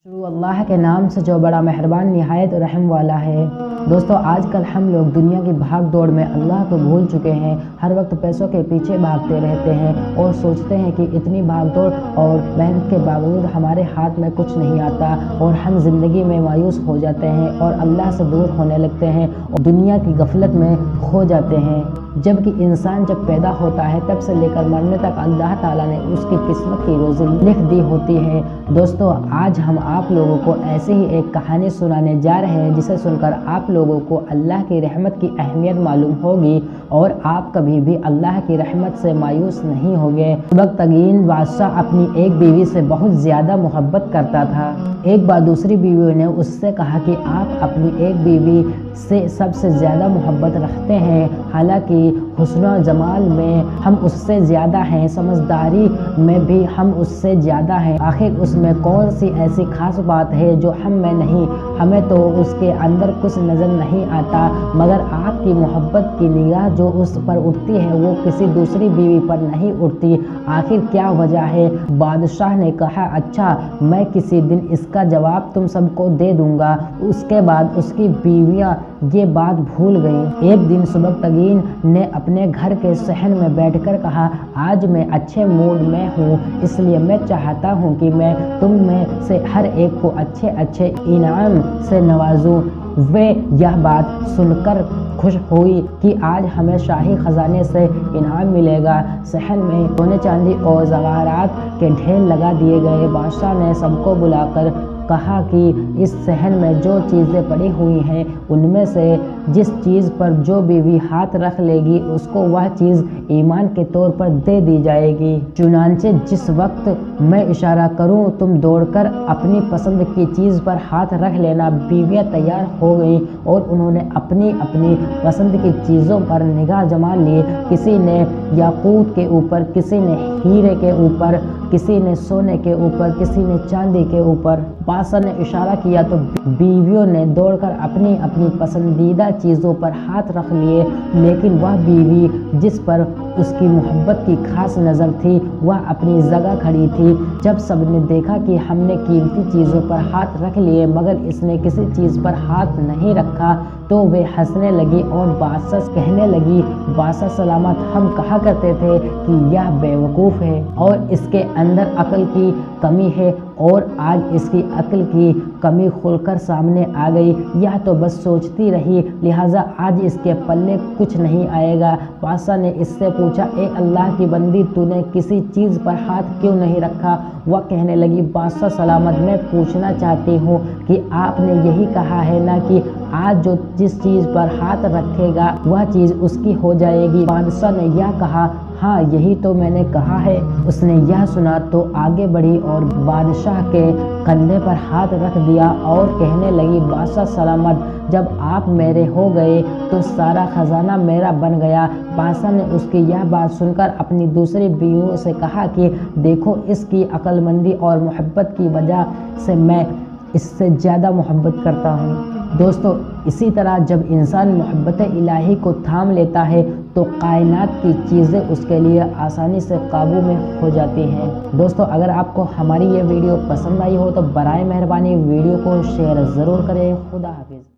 शुरू अल्लाह के नाम से जो बड़ा मेहरबान निहायत रहम वाला है। दोस्तों, आजकल हम लोग दुनिया की भाग दौड़ में अल्लाह को भूल चुके हैं। हर वक्त पैसों के पीछे भागते रहते हैं और सोचते हैं कि इतनी भाग दौड़ और मेहनत के बावजूद हमारे हाथ में कुछ नहीं आता और हम ज़िंदगी में मायूस हो जाते हैं और अल्लाह से दूर होने लगते हैं और दुनिया की गफलत में खो जाते हैं। जबकि इंसान जब पैदा होता है तब से लेकर मरने तक अल्लाह ताला ने उसकी किस्मत की रोज़ी लिख दी होती है। दोस्तों, आज हम आप लोगों को ऐसे ही एक कहानी सुनाने जा रहे हैं जिसे सुनकर आप लोगों को अल्लाह की रहमत की अहमियत मालूम होगी और आप कभी भी अल्लाह की रहमत से मायूस नहीं होंगे। सुबकतगीन बादशाह अपनी एक बीवी से बहुत ज़्यादा मोहब्बत करता था। एक बार दूसरी बीवी ने उससे कहा कि आप अपनी एक बीवी से सबसे ज़्यादा मोहब्बत रखते हैं, हालांकि हुस्न जमाल में हम उससे ज़्यादा हैं, समझदारी में भी हम उससे ज़्यादा हैं। आखिर उसमें कौन सी ऐसी खास बात है जो हम में नहीं? हमें तो उसके अंदर कुछ नज़र नहीं आता, मगर आपकी मोहब्बत की निगाह जो उस पर उठती है वो किसी दूसरी बीवी पर नहीं उठती। आखिर क्या वजह है? बादशाह ने कहा, अच्छा, मैं किसी दिन इसका जवाब तुम सबको दे दूंगा। उसके बाद उसकी बीवियां ये बात भूल गईं। एक दिन सुबकतगीन ने अपने घर के सहन में बैठकर कहा, आज मैं अच्छे मूड में हूँ, इसलिए मैं चाहता हूँ कि मैं तुम में से हर एक को अच्छे अच्छे इनाम से नवाजूं। वे यह बात सुनकर खुश हुई कि आज हमें शाही खजाने से इनाम मिलेगा। सहन में सोने चांदी और ज़वाहरात के ढेर लगा दिए गए। बादशाह ने सबको बुलाकर कहा कि इस सहन में जो चीज़ें पड़ी हुई हैं उनमें से जिस चीज़ पर जो बीवी हाथ रख लेगी उसको वह चीज़ ईमान के तौर पर दे दी जाएगी। चुनांचे जिस वक्त मैं इशारा करूं तुम दौड़कर अपनी पसंद की चीज़ पर हाथ रख लेना। बीवियां तैयार हो गईं और उन्होंने अपनी अपनी पसंद की चीज़ों पर निगाह जमा ली। किसी ने याकूत के ऊपर, किसी ने हीरे के ऊपर, किसी ने सोने के ऊपर, किसी ने चांदी के ऊपर। बादशाह ने इशारा किया तो बीवियों ने दौड़कर अपनी अपनी पसंदीदा चीज़ों पर हाथ रख लिए, लेकिन वह बीवी जिस पर उसकी मोहब्बत की खास नज़र थी वह अपनी जगह खड़ी थी। जब सबने देखा कि हमने कीमती चीज़ों पर हाथ रख लिए मगर इसने किसी चीज़ पर हाथ नहीं रखा तो वे हंसने लगी और बादशाह कहने लगी, बादशाह सलामत, हम कहा करते थे कि यह बेवकूफ़ है और इसके अंदर अक्ल की कमी है और आज इसकी अक्ल की कमी खुलकर सामने आ गई। यह तो बस सोचती रही, लिहाजा आज इसके पल्ले कुछ नहीं आएगा। बादशाह ने इससे पूछा, ए अल्लाह की बंदी, तूने किसी चीज़ पर हाथ क्यों नहीं रखा? वह कहने लगी, बादशाह सलामत, मैं पूछना चाहती हूँ कि आपने यही कहा है ना कि आज जो जिस चीज़ पर हाथ रखेगा वह चीज़ उसकी हो जाएगी। बादशाह ने यह कहा, हाँ, यही तो मैंने कहा है। उसने यह सुना तो आगे बढ़ी और बादशाह के कंधे पर हाथ रख दिया और कहने लगी, बादशाह सलामत, जब आप मेरे हो गए तो सारा खजाना मेरा बन गया। बादशाह ने उसकी यह बात सुनकर अपनी दूसरी बीवियों से कहा कि देखो, इसकी अक्लमंदी और मोहब्बत की वजह से मैं इससे ज़्यादा मोहब्बत करता हूँ। दोस्तों, इसी तरह जब इंसान मोहब्बत इलाही को थाम लेता है तो कायनात की चीज़ें उसके लिए आसानी से काबू में हो जाती हैं। दोस्तों, अगर आपको हमारी ये वीडियो पसंद आई हो तो बराए मेहरबानी वीडियो को शेयर ज़रूर करें। खुदा हाफिज़।